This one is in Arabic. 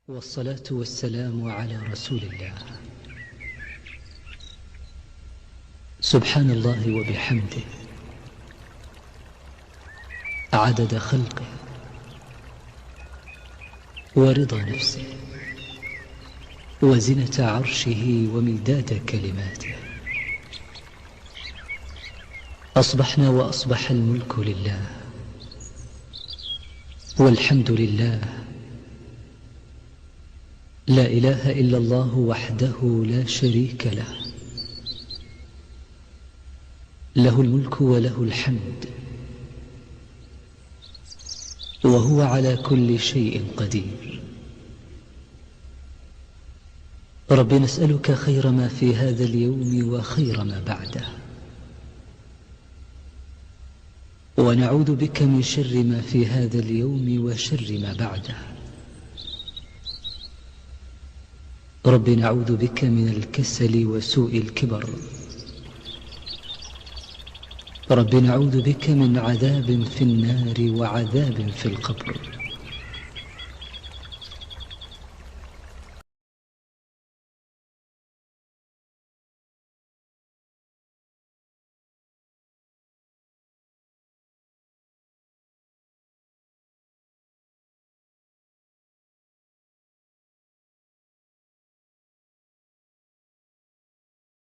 والصلاة والسلام على رسول الله. سبحان الله وبحمده عدد خلقه ورضا نفسه وزنة عرشه ومداد كلماته. أصبحنا وأصبح الملك لله والحمد لله، لا إله إلا الله وحده لا شريك له، له الملك وله الحمد وهو على كل شيء قدير. رب نسألك خير ما في هذا اليوم وخير ما بعده، ونعوذ بك من شر ما في هذا اليوم وشر ما بعده. رب نعوذ بك من الكسل وسوء الكبر. رب نعوذ بك من عذاب في النار وعذاب في القبر.